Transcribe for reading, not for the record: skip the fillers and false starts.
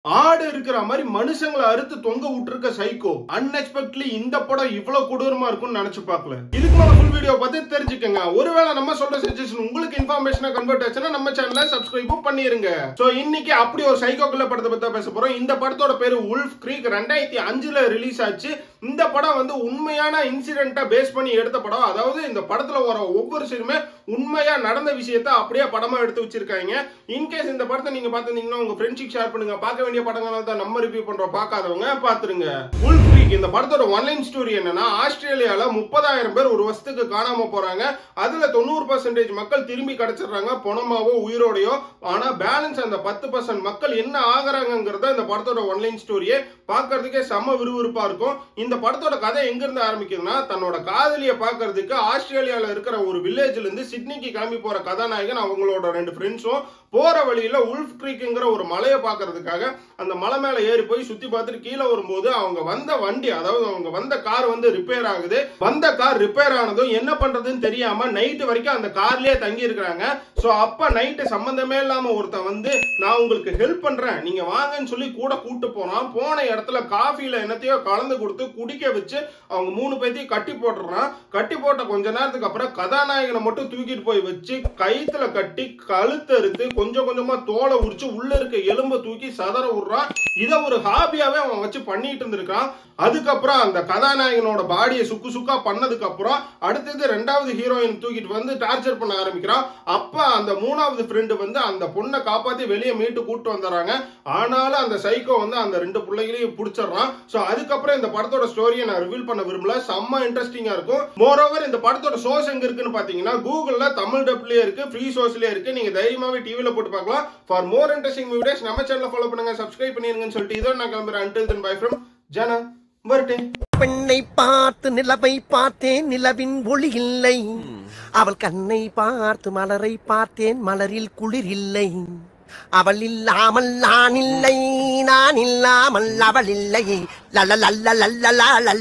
ஆடு இருக்கிற மாதிரி மனுஷங்களை அறுத்து தொங்க விட்டுருக்க சைக்கோ. அன்எக்ஸ்பெக்ட்லி இந்த படம் இவ்வளவு கொடூரமா இருக்கும்னு நினைச்சு பார்க்கல. இதுக்கு மேல ஃபுல் வீடியோ பார்த்து தெரிஞ்சுக்கங்க. ஒருவேளை நம்ம சொல்ற சஜஷன் உங்களுக்கு இன்ஃபர்மேஷனா கன்வெர்ட் ஆச்சுன்னா நம்ம சேனலை சப்ஸ்கிரைப் பண்ணிருங்க. சோ இன்னைக்கு அப்படி ஒரு சைக்கோக்குள்ள படத்தை பத்தி பேச போறோம். இந்த படத்தோட பேரு உல்ஃப் க்ரீக். 2005ல ரிலீஸ் ஆச்சு. இந்த படம் வந்து உண்மையான இன்சிடென்ட்டா பேஸ் பண்ணி எடுத்த படம். அதாவது இந்த படத்துல வர ஒவ்வொரு சீனுமே உண்மையா நடந்த விஷயத்தை அப்படியே படமா எடுத்து வச்சிருக்காங்க. இன்கேஸ் இந்த படத்தை நீங்க பாத்தீங்கன்னா உங்க ஃப்ரெண்ட்ஸுக்கு ஷேர் பண்ணுங்க. பார்க்க வேண்டிய படங்களை தான் நம்ம ரிவ்யூ பண்றோம். பார்க்காதவங்க பாத்துருங்க. உல்ஃப் க்ரீக் இந்த படத்தோட ஒன்லைன் ஸ்டோரி என்னன்னா, ஆஸ்திரேலியால 30,000 பேர் ஒரு வருஷத்துக்கு காணாம போறாங்க. அதுல 90% மக்கள் திரும்பி கிடைச்சிடுறாங்க, பணமாவோ உயிரோடையோ. ஆனா பேலன்ஸ் அந்த 10% மக்கள் என்ன ஆகுறாங்கிறத இந்த படத்தோட ஒன்லைன் ஸ்டோரியே பார்க்கறதுக்கே செம விறுவிறுப்பா இருக்கும். இந்த படத்தோட கதை எங்க இருந்து ஆரம்பிக்குதுன்னா, தன்னோட காதலியை பார்க்கறதுக்கு ஆஸ்திரேலியால இருக்கிற ஒரு வில்லேஜ்ல இருந்து சிட்னிக்கு கிளம்பி போற கதாநாயகன் அவங்களோட 2 ஃப்ரெண்ட்ஸும் போற வழியில உல்ஃப் க்ரீக்ங்கிற ஒரு மலையை பார்க்கறதுக்காக அந்த மலை மேல ஏறி போய் சுத்தி பார்த்துட்டு கீழே வரும்போது அவங்க வந்த வண்டி, அதாவது அவங்க வந்த கார் வந்து ரிப்பேர் ஆகுது. வந்த கார் ரிப்பேர் ஆனதும் என்ன பண்றதுன்னு தெரியாம நைட்டு வரைக்கும் அந்த கார்லயே தங்கி இருக்கிறாங்க. சோ அப்ப நைட்டு சம்பந்தமே இல்லாம ஒருத்தன் வந்து நான் உங்களுக்கு ஹெல்ப் பண்றேன் நீங்க வாங்கன்னு சொல்லி கூட கூட்டு போனான். போன இடத்துல காஃபில என்னத்தையோ கலந்து கொடுத்து குடிக்க வச்சு அவங்க 3 பேத்தையும் கட்டி போட்டுறான். கட்டி போட்ட கொஞ்ச நேரத்துக்கு அப்புறம் கதாநாயகனை மட்டும் தூக்கிட்டு போய் வச்சு கயித்துல கட்டி கழுத்து அறுத்து கொஞ்சம் கொஞ்சமா தோலை உரிச்சு உள்ள இருக்க எலும்பை தூக்கி சதற விடுறான். இதை ஒரு ஹாபியாவே அவன் வச்சு பண்ணிட்டு இருந்திருக்கான். அதுக்கப்புறம் அந்த கதாநாயகனோட பாடியை சுக்கா பண்ணதுக்கு அப்புறம் அடுத்தது 2வது ஹீரோயின் தூக்கிட்டு வந்து டார்ச்சர் பண்ண ஆரம்பிக்கிறான். அப்ப அந்த 3வது ஃப்ரெண்டு வந்து அந்த பொண்ணை காப்பாத்தி வெளியே மீட்டு கூட்டு வந்துடுறாங்க. ஆனாலும் அந்த சைக்கோ வந்து அந்த 2 பிள்ளைகளையும் பிடிச்சிடறான். சோ அதுக்கப்புறம் இந்த படத்தோட ஸ்டோரியை நான் ரிவீல் பண்ண விரும்பல. செம்ம இன்ட்ரெஸ்டிங்கா இருக்கும். மோரோவர் இந்த படத்தோட சோர்ஸ் எங்க இருக்குன்னு பாத்தீங்கன்னா, கூகுள்ல தமிழ் டப்லயே இருக்கு, ஃப்ரீ சோர்ஸ்லயே இருக்கு. நீங்க தைரியமாவே டிவில போட்டு பார்க்கலாம். ஃபார் மோர் இன்ட்ரெஸ்டிங் வீடியோஸ் நம்ம சேனலை ஃபாலோ பண்ணுங்க, சப்ஸ்கிரைப் பண்ணிருங்கன்னு சொல்லிட்டு இதோ நான் கிளம்புறேன். Until then, bye from ஜனா. பெண்ணை பார்த்து நிலவை பார்த்தேன், நிலவின் ஒளி இல்லை. அவள் கண்ணை பார்த்து மலரை பார்த்தேன், மலரில் குளிர் இல்லை. அவள் இல்லாமல் நான் இல்லை, நான் இல்லாமல் அவள் இல்லை. லல்ல லல்ல லல்ல லல்ல